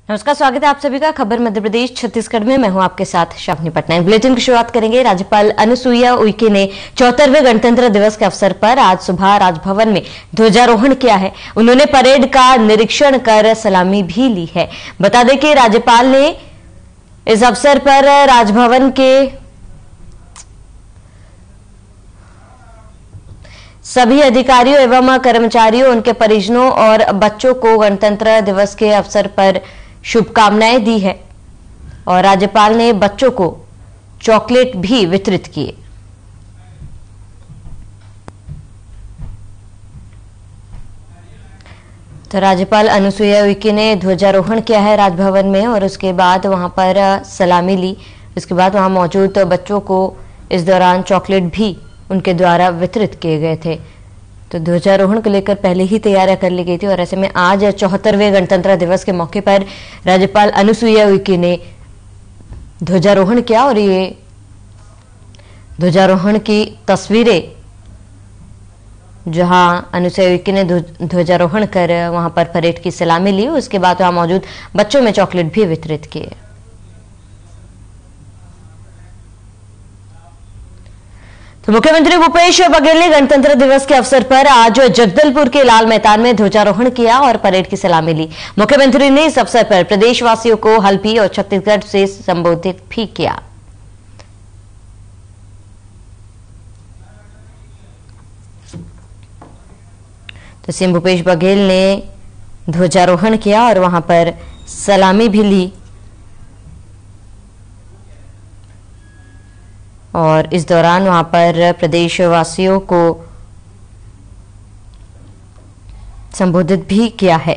नमस्कार, स्वागत है आप सभी का खबर मध्य प्रदेश छत्तीसगढ़ में। मैं हूं आपके साथ शावनी पटनायक। बुलेटिन की शुरुआत करेंगे। राज्यपाल अनुसुईया उइके ने 74वें गणतंत्र दिवस के अवसर पर आज सुबह राजभवन में ध्वजारोहण किया है। उन्होंने परेड का निरीक्षण कर सलामी भी ली है। बता दें कि राज्यपाल ने इस अवसर पर राजभवन के सभी अधिकारियों एवं कर्मचारियों, उनके परिजनों और बच्चों को गणतंत्र दिवस के अवसर पर शुभकामनाएं दी है और राज्यपाल ने बच्चों को चॉकलेट भी वितरित किए। तो राज्यपाल अनुसुईया उइके ने ध्वजारोहण किया है राजभवन में और उसके बाद वहां पर सलामी ली। उसके बाद वहां मौजूद बच्चों को इस दौरान चॉकलेट भी उनके द्वारा वितरित किए गए थे। तो ध्वजारोहण को लेकर पहले ही तैयारियां कर ली गई थी और ऐसे में आज 74वें गणतंत्र दिवस के मौके पर राज्यपाल अनुसुईया उइके ने ध्वजारोहण किया और ये ध्वजारोहण की तस्वीरें, जहां अनुसुईया उइके ने ध्वजारोहण कर वहां पर परेड की सलामी ली, उसके बाद वहां मौजूद बच्चों में चॉकलेट भी वितरित किए। तो मुख्यमंत्री भूपेश बघेल ने गणतंत्र दिवस के अवसर पर आज जगदलपुर के लाल मैदान में ध्वजारोहण किया और परेड की सलामी ली। मुख्यमंत्री ने इस अवसर पर प्रदेशवासियों को हल्बी और छत्तीसगढ़ से संबोधित भी किया। तो सीएम भूपेश बघेल ने ध्वजारोहण किया और वहां पर सलामी भी ली और इस दौरान वहां पर प्रदेशवासियों को संबोधित भी किया है।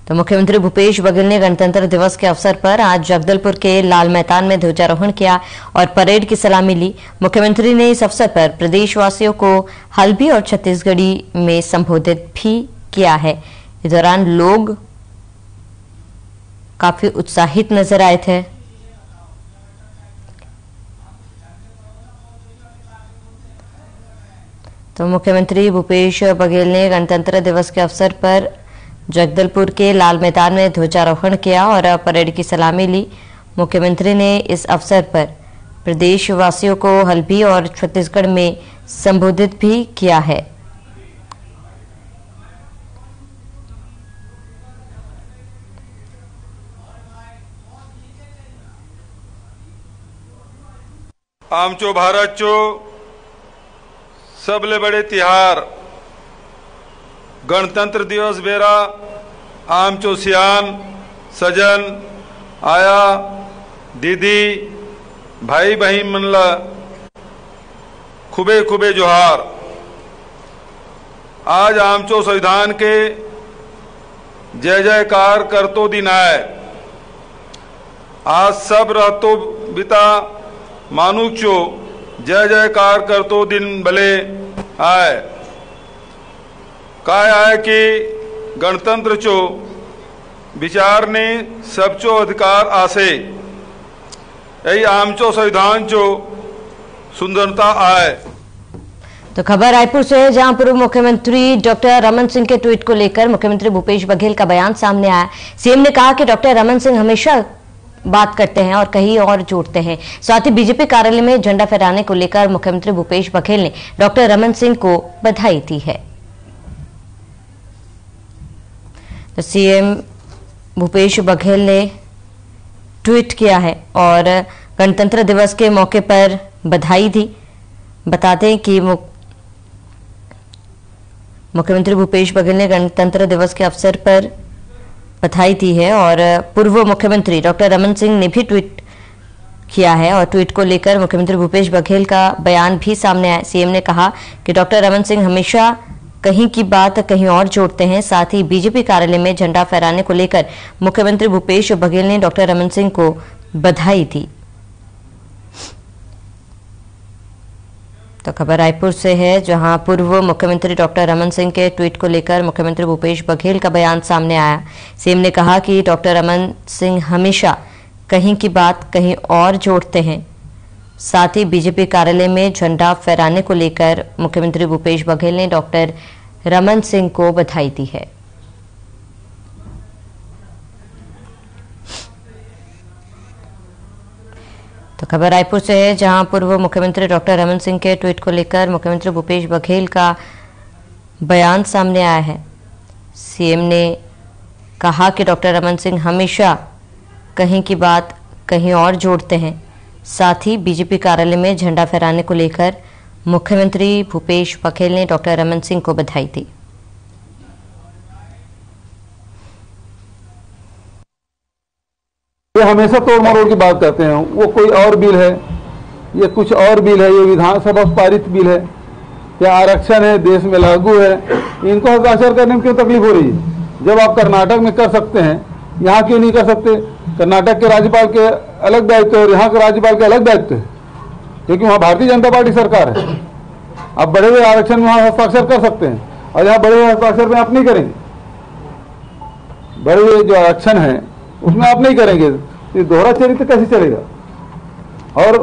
तो मुख्यमंत्री भूपेश बघेल ने गणतंत्र दिवस के अवसर पर आज जगदलपुर के लाल मैदान में ध्वजारोहण किया और परेड की सलामी ली। मुख्यमंत्री ने इस अवसर पर प्रदेशवासियों को हल्बी और छत्तीसगढ़ी में संबोधित भी किया है। इस दौरान लोग काफी उत्साहित नजर आए थे। तो मुख्यमंत्री भूपेश बघेल ने गणतंत्र दिवस के अवसर पर जगदलपुर के लाल मैदान में ध्वजारोहण किया और परेड की सलामी ली। मुख्यमंत्री ने इस अवसर पर प्रदेशवासियों को हल्बी और छत्तीसगढ़ में संबोधित भी किया है। आमचो भारत चो सबले बड़े तिहार गणतंत्र दिवस बेरा आमचो सियान सजन आया दीदी भाई बहन मनला खूबे खूबे जोहार। आज आमचो संविधान के जय जयकार करतो दिन आए। आज सब रहतो बिता मानुचो जय जयकार करतो दिन भले आए। काय आए कि गणतंत्र चो विचार ने सबचो अधिकार आसे। यही आमचो संविधान चो सुंदरता आए। तो खबर रायपुर से है, जहां पूर्व मुख्यमंत्री डॉक्टर रमन सिंह के ट्वीट को लेकर मुख्यमंत्री भूपेश बघेल का बयान सामने आया। सीएम ने कहा कि डॉक्टर रमन सिंह हमेशा बात करते हैं और कहीं और जोड़ते हैं। साथ ही बीजेपी कार्यालय में झंडा फहराने को लेकर मुख्यमंत्री भूपेश बघेल ने डॉक्टर रमन सिंह को बधाई दी है। तो सीएम भूपेश बघेल ने ट्वीट किया है और गणतंत्र दिवस के मौके पर बधाई दी। बता दें कि मुख्यमंत्री भूपेश बघेल ने गणतंत्र दिवस के अवसर पर बधाई दी है और पूर्व मुख्यमंत्री डॉक्टर रमन सिंह ने भी ट्वीट किया है और ट्वीट को लेकर मुख्यमंत्री भूपेश बघेल का बयान भी सामने आया। सीएम ने कहा कि डॉक्टर रमन सिंह हमेशा कहीं की बात कहीं और जोड़ते हैं। साथ ही बीजेपी कार्यालय में झंडा फहराने को लेकर मुख्यमंत्री भूपेश बघेल ने डॉक्टर रमन सिंह को बधाई दी। तो खबर रायपुर से है, जहां पूर्व मुख्यमंत्री डॉक्टर रमन सिंह के ट्वीट को लेकर मुख्यमंत्री भूपेश बघेल का बयान सामने आया। सीएम ने कहा कि डॉक्टर रमन सिंह हमेशा कहीं की बात कहीं और जोड़ते हैं। साथ ही बीजेपी कार्यालय में झंडा फहराने को लेकर मुख्यमंत्री भूपेश बघेल ने डॉक्टर रमन सिंह को बधाई दी है। तो खबर रायपुर से है, जहां पूर्व मुख्यमंत्री डॉक्टर रमन सिंह के ट्वीट को लेकर मुख्यमंत्री भूपेश बघेल का बयान सामने आया है। सीएम ने कहा कि डॉक्टर रमन सिंह हमेशा कहीं की बात कहीं और जोड़ते हैं। साथ ही बीजेपी कार्यालय में झंडा फहराने को लेकर मुख्यमंत्री भूपेश बघेल ने डॉक्टर रमन सिंह को बधाई दी। ये हमेशा तोड़ मरोड़ की बात करते हैं, वो कोई और बिल है, ये कुछ और बिल है, ये विधानसभा पारित बिल है, क्या आरक्षण है, देश में लागू है, इनको हस्ताक्षर करने में क्यों तकलीफ हो रही है? जब आप कर्नाटक में कर सकते हैं, यहाँ क्यों नहीं कर सकते? कर्नाटक के राज्यपाल के अलग दायित्व है और यहाँ के राज्यपाल के अलग दायित्व है, क्योंकि वहाँ भारतीय जनता पार्टी सरकार है। आप बढ़े हुए आरक्षण में वहाँ हस्ताक्षर कर सकते हैं और यहाँ बढ़े हुए हस्ताक्षर में आप नहीं करेंगे। बढ़े हुए जो आरक्षण है उसमें आप नहीं करेंगे, ये दोहरा चरित्र कैसे चलेगा? और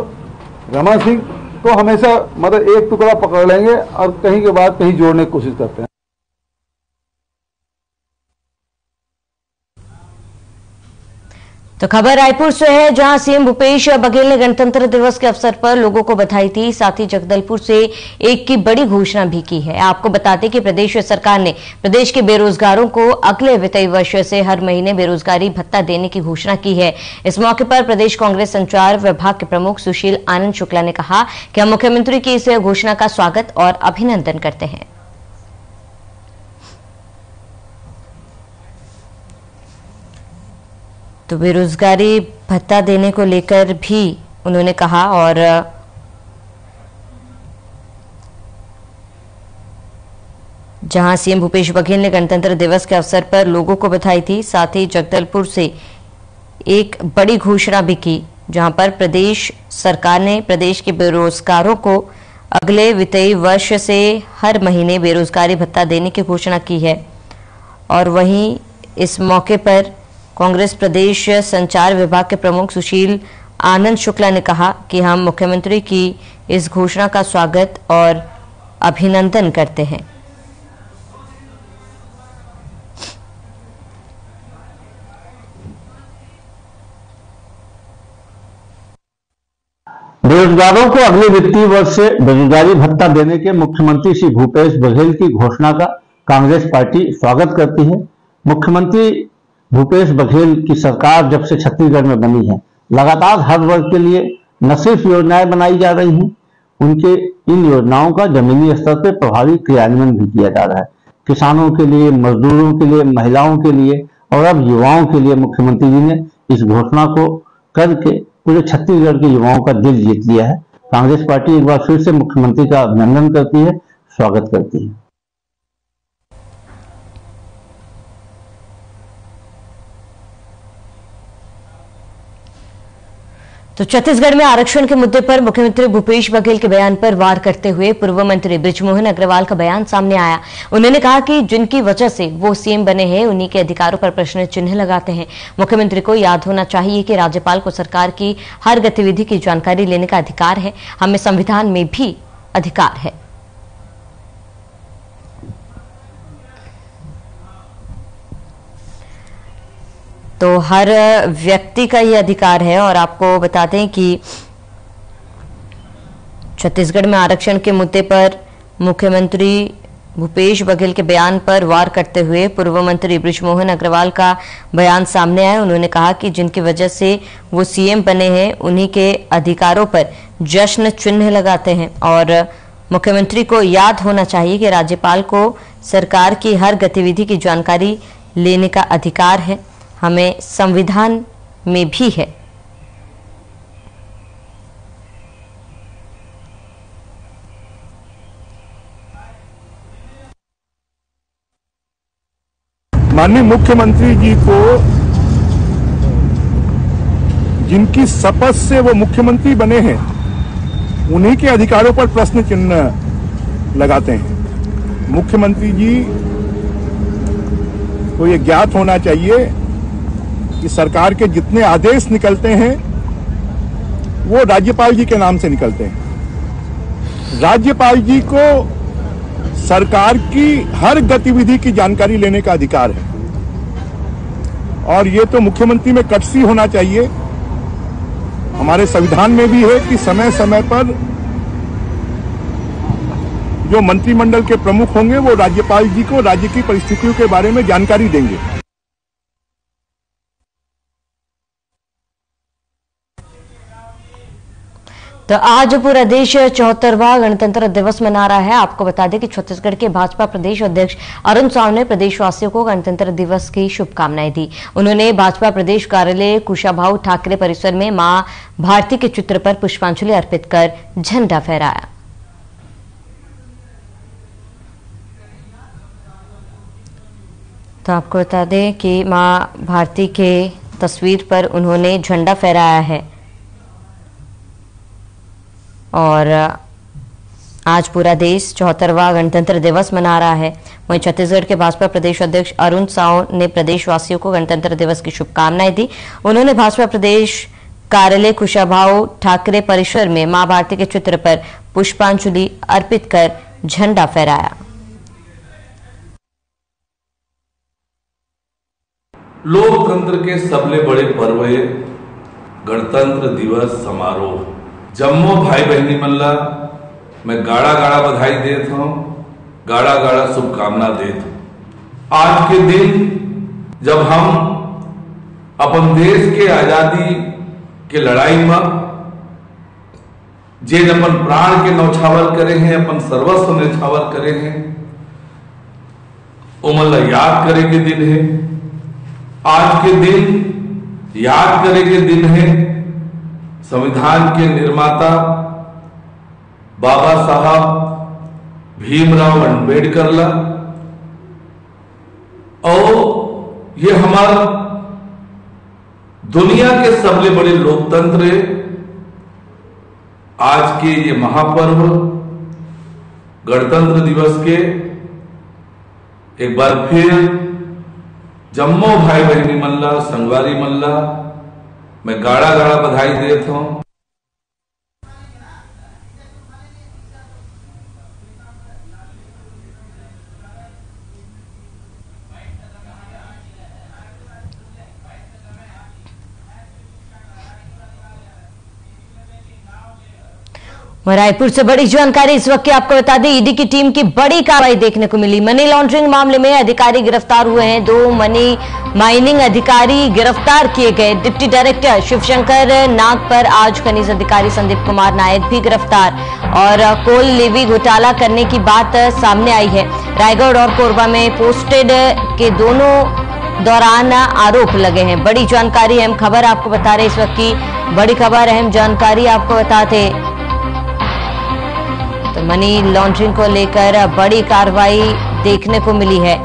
रमन सिंह को हमेशा मतलब एक टुकड़ा पकड़ लेंगे और कहीं के बाद कहीं जोड़ने की कोशिश करते हैं। तो खबर रायपुर से है, जहां सीएम भूपेश बघेल ने गणतंत्र दिवस के अवसर पर लोगों को बधाई दी। साथ ही जगदलपुर से एक की बड़ी घोषणा भी की है। आपको बताते कि प्रदेश सरकार ने प्रदेश के बेरोजगारों को अगले वित्तीय वर्ष से हर महीने बेरोजगारी भत्ता देने की घोषणा की है। इस मौके पर प्रदेश कांग्रेस संचार विभाग के प्रमुख सुशील आनंद शुक्ला ने कहा कि हम मुख्यमंत्री की इस घोषणा का स्वागत और अभिनंदन करते हैं। तो बेरोजगारी भत्ता देने को लेकर भी उन्होंने कहा और जहां सीएम भूपेश बघेल ने गणतंत्र दिवस के अवसर पर लोगों को बधाई दी। साथ ही जगदलपुर से एक बड़ी घोषणा भी की, जहां पर प्रदेश सरकार ने प्रदेश के बेरोजगारों को अगले वित्तीय वर्ष से हर महीने बेरोजगारी भत्ता देने की घोषणा की है। और वहीं इस मौके पर कांग्रेस प्रदेश संचार विभाग के प्रमुख सुशील आनंद शुक्ला ने कहा कि हम मुख्यमंत्री की इस घोषणा का स्वागत और अभिनंदन करते हैं। बेरोजगारों को अगले वित्तीय वर्ष से बेरोजगारी भत्ता देने के मुख्यमंत्री श्री भूपेश बघेल की घोषणा का कांग्रेस पार्टी स्वागत करती है। मुख्यमंत्री भूपेश बघेल की सरकार जब से छत्तीसगढ़ में बनी है, लगातार हर वर्ग के लिए न सिर्फ योजनाएं बनाई जा रही हैं, उनके इन योजनाओं का जमीनी स्तर पर प्रभावी क्रियान्वयन भी किया जा रहा है। किसानों के लिए, मजदूरों के लिए, महिलाओं के लिए और अब युवाओं के लिए मुख्यमंत्री जी ने इस घोषणा को करके पूरे छत्तीसगढ़ के युवाओं का दिल जीत लिया है। कांग्रेस पार्टी एक बार फिर से मुख्यमंत्री का अभिनंदन करती है, स्वागत करती है। तो छत्तीसगढ़ में आरक्षण के मुद्दे पर मुख्यमंत्री भूपेश बघेल के बयान पर वार करते हुए पूर्व मंत्री बृजमोहन अग्रवाल का बयान सामने आया। उन्होंने कहा कि जिनकी वजह से वो सीएम बने हैं, उन्हीं के अधिकारों पर प्रश्न चिन्ह लगाते हैं। मुख्यमंत्री को याद होना चाहिए कि राज्यपाल को सरकार की हर गतिविधि की जानकारी लेने का अधिकार है। हमें संविधान में भी अधिकार है। तो हर व्यक्ति का ये अधिकार है। और आपको बता दें कि छत्तीसगढ़ में आरक्षण के मुद्दे पर मुख्यमंत्री भूपेश बघेल के बयान पर वार करते हुए पूर्व मंत्री बृजमोहन अग्रवाल का बयान सामने आया। उन्होंने कहा कि जिनकी वजह से वो सीएम बने हैं, उन्हीं के अधिकारों पर जश्न चिन्ह लगाते हैं। और मुख्यमंत्री को याद होना चाहिए कि राज्यपाल को सरकार की हर गतिविधि की जानकारी लेने का अधिकार है। हमें संविधान में भी है। माननीय मुख्यमंत्री जी को जिनकी शपथ से वो मुख्यमंत्री बने हैं, उन्हीं के अधिकारों पर प्रश्न चिन्ह लगाते हैं। मुख्यमंत्री जी को ये ज्ञात होना चाहिए कि सरकार के जितने आदेश निकलते हैं वो राज्यपाल जी के नाम से निकलते हैं। राज्यपाल जी को सरकार की हर गतिविधि की जानकारी लेने का अधिकार है और ये तो मुख्यमंत्री में कटसी होना चाहिए। हमारे संविधान में भी है कि समय समय पर जो मंत्रिमंडल के प्रमुख होंगे वो राज्यपाल जी को राज्य की परिस्थितियों के बारे में जानकारी देंगे। तो आज पूरा देश 74वां गणतंत्र दिवस मना रहा है। आपको बता दें कि छत्तीसगढ़ के भाजपा प्रदेश अध्यक्ष अरुण साव ने प्रदेशवासियों को गणतंत्र दिवस की शुभकामनाएं दी। उन्होंने भाजपा प्रदेश कार्यालय कुशाभाऊ ठाकरे परिसर में मां भारती के चित्र पर पुष्पांजलि अर्पित कर झंडा फहराया। तो आपको बता दें कि मां भारती के तस्वीर पर उन्होंने झंडा फहराया है और आज पूरा देश 74वां गणतंत्र दिवस मना रहा है। वहीं छत्तीसगढ़ के भाजपा प्रदेश अध्यक्ष अरुण साव ने प्रदेशवासियों को गणतंत्र दिवस की शुभकामनाएं दी। उन्होंने भाजपा प्रदेश कार्यालय कुशाभाऊ ठाकरे परिसर में मां भारती के चित्र पर पुष्पांजलि अर्पित कर झंडा फहराया। लोकतंत्र के सबले बड़े पर्व है गणतंत्र दिवस समारोह। जम्मो भाई बहनी मन ला मैं गाड़ा गाड़ा बधाई देत हूं, गाड़ा गाड़ा शुभकामना देत हूं। आज के दिन जब हम अपन देश के आजादी के लड़ाई में जे अपन प्राण के न्यौछावर करे हैं, अपन सर्वस्व न्यौछावर करे हैं, उमन ला याद करे के दिन है। आज के दिन याद करे के दिन है संविधान के निर्माता बाबा साहब भीमराव अंबेडकर ला। और ये हमारा दुनिया के सबले बड़े लोकतंत्र है। आज के ये महापर्व गणतंत्र दिवस के एक बार फिर जम्मो भाई बहनी मल्ला संगवारी मल्ला मैं गाड़ा गाड़ा बधाई देता हूं। रायपुर से बड़ी जानकारी इस वक्त की आपको बता दें, ईडी की टीम की बड़ी कार्रवाई देखने को मिली। मनी लॉन्ड्रिंग मामले में अधिकारी गिरफ्तार हुए हैं। 2 मनी माइनिंग अधिकारी गिरफ्तार किए गए। डिप्टी डायरेक्टर शिवशंकर नाग पर आज खनिज अधिकारी संदीप कुमार नायक भी गिरफ्तार। और कोल लेवी घोटाला करने की बात सामने आई है। रायगढ़ और कोरबा में पोस्टेड के दोनों दौरान आरोप लगे हैं। बड़ी जानकारी, अहम खबर आपको बता रहे इस वक्त की बड़ी खबर, अहम जानकारी आपको बताते। तो मनी लॉन्ड्रिंग को लेकर बड़ी कार्रवाई देखने को मिली है।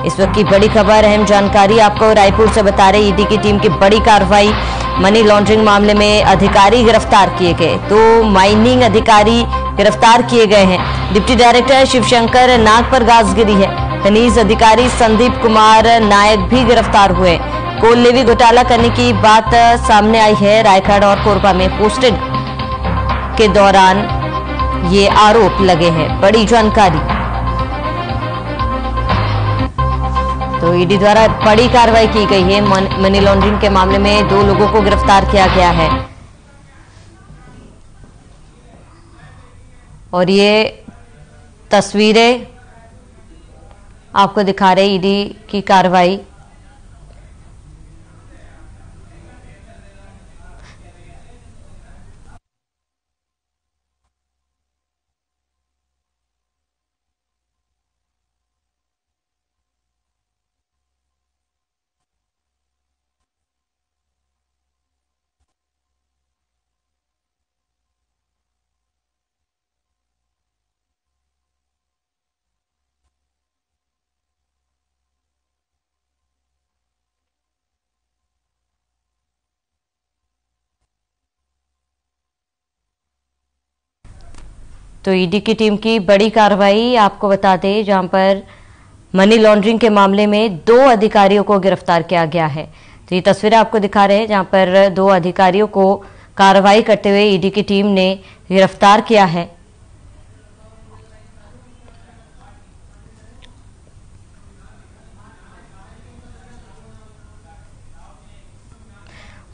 इस वक्त की बड़ी खबर, अहम जानकारी आपको रायपुर से बता रहे। ईडी की टीम की बड़ी कार्रवाई, मनी लॉन्ड्रिंग मामले में अधिकारी गिरफ्तार किए गए। 2 माइनिंग अधिकारी गिरफ्तार किए गए हैं। डिप्टी डायरेक्टर शिवशंकर नाग पर गाज गिरी है। खनिज अधिकारी संदीप कुमार नायक भी गिरफ्तार हुए। कोल लेवी घोटाला करने की बात सामने आई है। रायगढ़ और कोरबा में पोस्टेड के दौरान ये आरोप लगे हैं। बड़ी जानकारी, तो ईडी द्वारा बड़ी कार्रवाई की गई है। मनी लॉन्ड्रिंग के मामले में 2 लोगों को गिरफ्तार किया गया है। और ये तस्वीरें आपको दिखा रहे ईडी की कार्रवाई। तो ईडी की टीम की बड़ी कार्रवाई आपको बता दें, जहां पर मनी लॉन्ड्रिंग के मामले में 2 अधिकारियों को गिरफ्तार किया गया है। तो ये तस्वीरें आपको दिखा रहे हैं, जहां पर 2 अधिकारियों को कार्रवाई करते हुए ईडी की टीम ने गिरफ्तार किया है।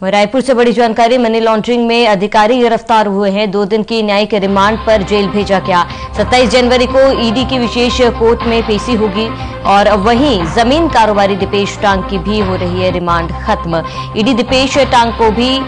रायपुर से बड़ी जानकारी, मनी लॉन्ड्रिंग में अधिकारी गिरफ्तार हुए हैं। 2 दिन की न्यायिक रिमांड पर जेल भेजा गया। 27 जनवरी को ईडी की विशेष कोर्ट में पेशी होगी और वहीं जमीन कारोबारी दीपेश टांग की भी हो रही है रिमांड खत्म। ईडी दीपेश टांग को भी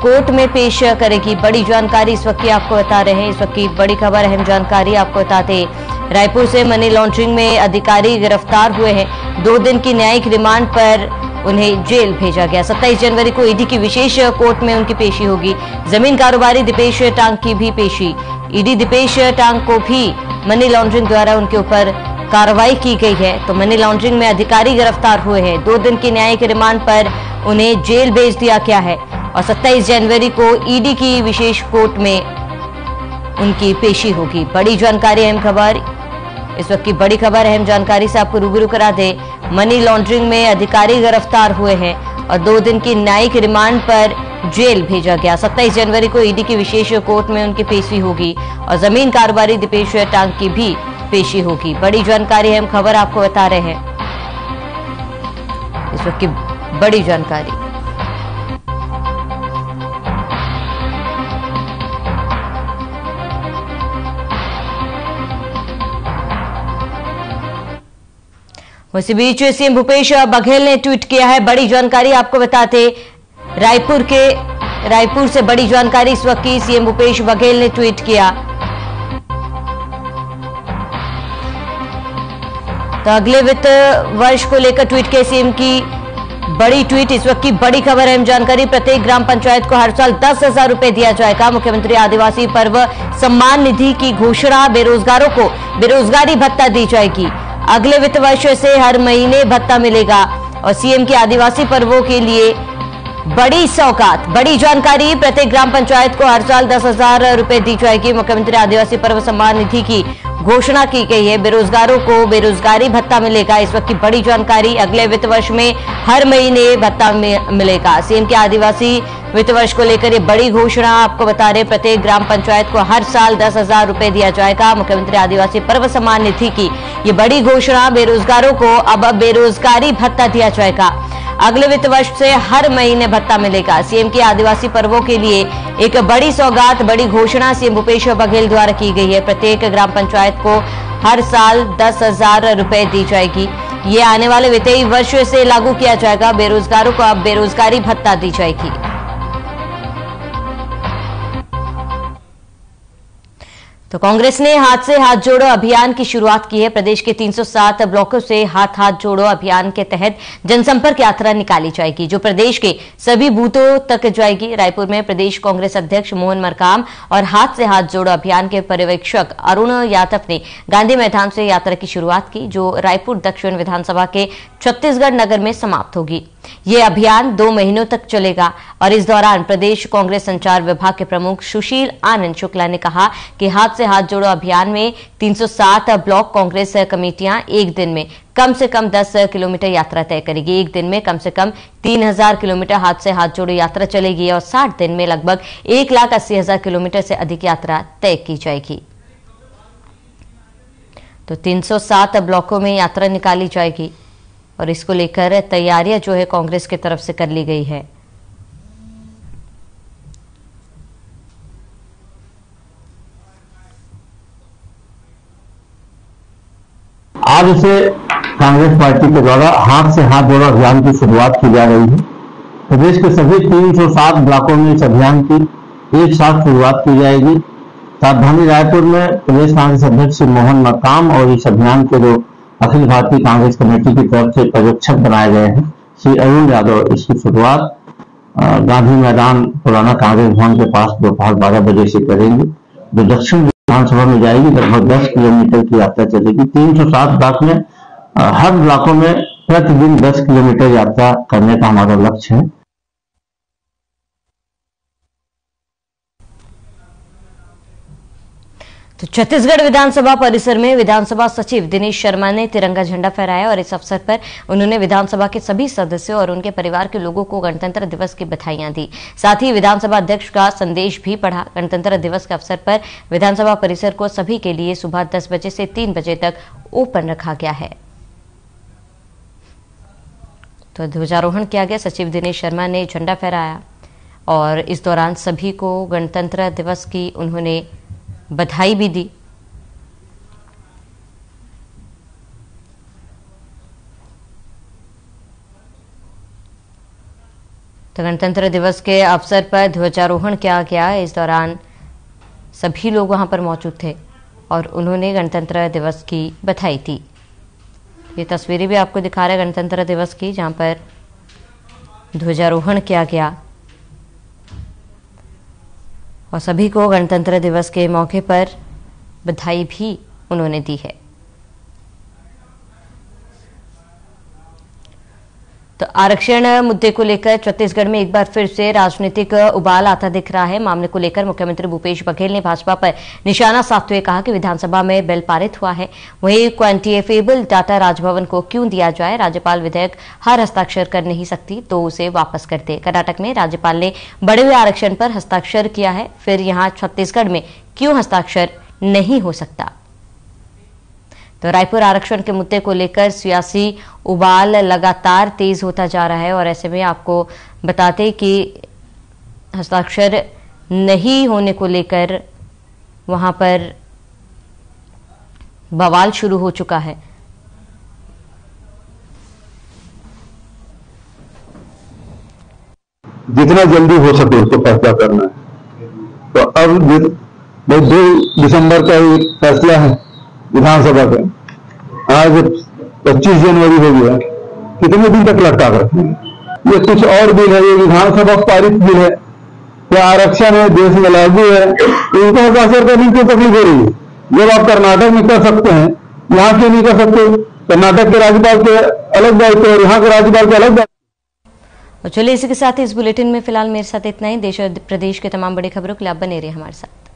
कोर्ट में पेश करेगी। बड़ी जानकारी इस वक्त की आपको बता रहे हैं। इस वक्त की बड़ी खबर, अहम जानकारी आपको बताते, रायपुर से मनी लॉन्ड्रिंग में अधिकारी गिरफ्तार हुए हैं। 2 दिन की न्यायिक रिमांड पर उन्हें जेल भेजा गया। 27 जनवरी को ईडी की विशेष कोर्ट में उनकी पेशी होगी। जमीन कारोबारी दीपेश टांग की भी पेशी। ईडी दीपेश टांग को भी मनी लॉन्ड्रिंग द्वारा उनके ऊपर कार्रवाई की गई है। तो मनी लॉन्ड्रिंग में अधिकारी गिरफ्तार हुए हैं। 2 दिन की न्यायिक रिमांड पर उन्हें जेल भेज दिया गया है और 27 जनवरी को ईडी की विशेष कोर्ट में उनकी पेशी होगी। बड़ी जानकारी, अहम खबर, इस वक्त की बड़ी खबर, अहम जानकारी से आपको रूबरू करा दे। मनी लॉन्ड्रिंग में अधिकारी गिरफ्तार हुए हैं और 2 दिन की न्यायिक रिमांड पर जेल भेजा गया। 27 जनवरी को ईडी की विशेष कोर्ट में उनकी पेशी होगी और जमीन कारोबारी दीपेश टांग की भी पेशी होगी। बड़ी जानकारी, अहम खबर आपको बता रहे हैं। इस वक्त की बड़ी जानकारी। उसी बीच सीएम भूपेश बघेल ने ट्वीट किया है। बड़ी जानकारी आपको बताते, रायपुर से बड़ी जानकारी इस वक्त की, सीएम भूपेश बघेल ने ट्वीट किया। तो अगले वित्त वर्ष को लेकर ट्वीट किया सीएम की बड़ी ट्वीट। इस वक्त की बड़ी खबर, अहम जानकारी, प्रत्येक ग्राम पंचायत को हर साल 10,000 रुपए दिया जाएगा। मुख्यमंत्री आदिवासी पर्व सम्मान निधि की घोषणा। बेरोजगारों को बेरोजगारी भत्ता दी जाएगी। अगले वित्त वर्ष से हर महीने भत्ता मिलेगा और सीएम के आदिवासी पर्वों के लिए बड़ी सौगात। बड़ी जानकारी, प्रत्येक ग्राम पंचायत को हर साल 10,000 रुपए दी जाएगी। मुख्यमंत्री आदिवासी पर्व सम्मान निधि की घोषणा की गई है। बेरोजगारों को बेरोजगारी भत्ता मिलेगा। इस वक्त की बड़ी जानकारी, अगले वित्त वर्ष में हर महीने भत्ता मिलेगा। सीएम के आदिवासी वित्त वर्ष को लेकर ये बड़ी घोषणा आपको बता रहे। प्रत्येक ग्राम पंचायत को हर साल 10,000 रुपए दिया जाएगा। मुख्यमंत्री आदिवासी पर्व सम्मान निधि की ये बड़ी घोषणा। बेरोजगारों को अब बेरोजगारी भत्ता दिया जाएगा। अगले वित्त वर्ष से हर महीने भत्ता मिलेगा। सीएम के आदिवासी पर्वों के लिए एक बड़ी सौगात, बड़ी घोषणा सीएम भूपेश बघेल द्वारा की गई है। प्रत्येक ग्राम पंचायत को हर साल 10,000 रुपए दी जाएगी। ये आने वाले वित्तीय वर्ष से लागू किया जाएगा। बेरोजगारों को अब बेरोजगारी भत्ता दी जाएगी। तो कांग्रेस ने हाथ से हाथ जोड़ो अभियान की शुरुआत की है। प्रदेश के 307 ब्लॉकों से हाथ हाथ जोड़ो अभियान के तहत जनसंपर्क यात्रा निकाली जाएगी, जो प्रदेश के सभी बूथों तक जाएगी। रायपुर में प्रदेश कांग्रेस अध्यक्ष मोहन मरकाम और हाथ से हाथ जोड़ो अभियान के पर्यवेक्षक अरुण यादव ने गांधी मैदान से यात्रा की शुरुआत की, जो रायपुर दक्षिण विधानसभा के छत्तीसगढ़ नगर में समाप्त होगी। ये अभियान 2 महीनों तक चलेगा और इस दौरान प्रदेश कांग्रेस संचार विभाग के प्रमुख सुशील आनंद शुक्ला ने कहा कि हाथ से हाथ जोड़ो अभियान में 307 ब्लॉक कांग्रेस कमेटियां एक दिन में कम से कम 10 किलोमीटर यात्रा तय करेगी। एक दिन में कम से कम 3,000 किलोमीटर हाथ से हाथ जोड़ो यात्रा चलेगी और 60 दिन में लगभग 1,80,000 किलोमीटर से अधिक यात्रा तय की जाएगी। तो 307 ब्लॉकों में यात्रा निकाली जाएगी और इसको लेकर तैयारियां जो है कांग्रेस की तरफ से कर ली गई है। आज से कांग्रेस पार्टी के द्वारा हाथ से हाथ जोड़ो अभियान की शुरुआत की जा रही है। प्रदेश के सभी 307 ब्लॉकों में इस अभियान की एक साथ शुरुआत की जाएगी। राजधानी रायपुर में प्रदेश कांग्रेस अध्यक्ष मोहन मरकाम और इस अभियान के जो अखिल भारतीय कांग्रेस कमेटी की तरफ से पर्यवेक्षक बनाए गए हैं श्री अरुण यादव इसकी शुरुआत गांधी मैदान पुराना कांग्रेस भवन के पास दोपहर 12 बजे से करेंगे, जो दक्षिण विधानसभा में जाएगी। लगभग 10 किलोमीटर की यात्रा चलेगी। 307 ब्लॉक में हर ब्लॉकों में प्रतिदिन 10 किलोमीटर यात्रा करने का हमारा लक्ष्य है। तो छत्तीसगढ़ विधानसभा परिसर में विधानसभा सचिव दिनेश शर्मा ने तिरंगा झंडा फहराया और इस अवसर पर उन्होंने विधानसभा के सभी सदस्यों और उनके परिवार के लोगों को गणतंत्र दिवस की बधाइयां दी। साथ ही विधानसभा अध्यक्ष का संदेश भी पढ़ा। गणतंत्र दिवस के अवसर पर विधानसभा परिसर को सभी के लिए सुबह 10 बजे से 3 बजे तक ओपन रखा गया है। तो ध्वजारोहण किया गया। सचिव दिनेश शर्मा ने झंडा फहराया और इस दौरान सभी को गणतंत्र दिवस की उन्होंने बधाई भी दी। तो गणतंत्र दिवस के अवसर पर ध्वजारोहण किया गया। इस दौरान सभी लोग वहां पर मौजूद थे और उन्होंने गणतंत्र दिवस की बधाई दी। ये तस्वीरें भी आपको दिखा रहे हैं गणतंत्र दिवस की, जहां पर ध्वजारोहण किया गया और सभी को गणतंत्र दिवस के मौके पर बधाई भी उन्होंने दी है। तो आरक्षण मुद्दे को लेकर छत्तीसगढ़ में एक बार फिर से राजनीतिक उबाल आता दिख रहा है। मामले को लेकर मुख्यमंत्री भूपेश बघेल ने भाजपा पर निशाना साधते हुए कहा कि विधानसभा में बिल पारित हुआ है, वहीं क्वांटिफिकेबल डाटा राजभवन को क्यों दिया जाए। राज्यपाल विधेयक हर हस्ताक्षर कर नहीं सकती तो उसे वापस कर दे। कर्नाटक में राज्यपाल ने बढ़े हुए आरक्षण पर हस्ताक्षर किया है, फिर यहाँ छत्तीसगढ़ में क्यों हस्ताक्षर नहीं हो सकता। तो रायपुर आरक्षण के मुद्दे को लेकर सियासी उबाल लगातार तेज होता जा रहा है और ऐसे में आपको बताते कि हस्ताक्षर नहीं होने को लेकर वहां पर बवाल शुरू हो चुका है। जितना जल्दी हो सके उसको फैसला करना है। तो अब 2 दिसंबर का एक फैसला है विधानसभा का, आज 25 जनवरी हो गया, कितने दिन तक लटका कर रखेंगे। ये कुछ और बिल है, ये विधानसभा पारित बिल है, क्या आरक्षण है, देश में लागू है, इनको हस्ताक्षर करने की क्यों तकलीफ हो रही है। जब आप कर्नाटक में कर सकते हैं, यहाँ क्यों नहीं कर सकते। कर्नाटक के राज्यपाल के अलग दायित्व और यहाँ के राज्यपाल के अलग दायित्व। चलिए इसी के साथ इस बुलेटिन में फिलहाल मेरे साथ इतना ही। देश और प्रदेश के तमाम बड़ी खबरों के लिए आप बने रहिए हमारे साथ।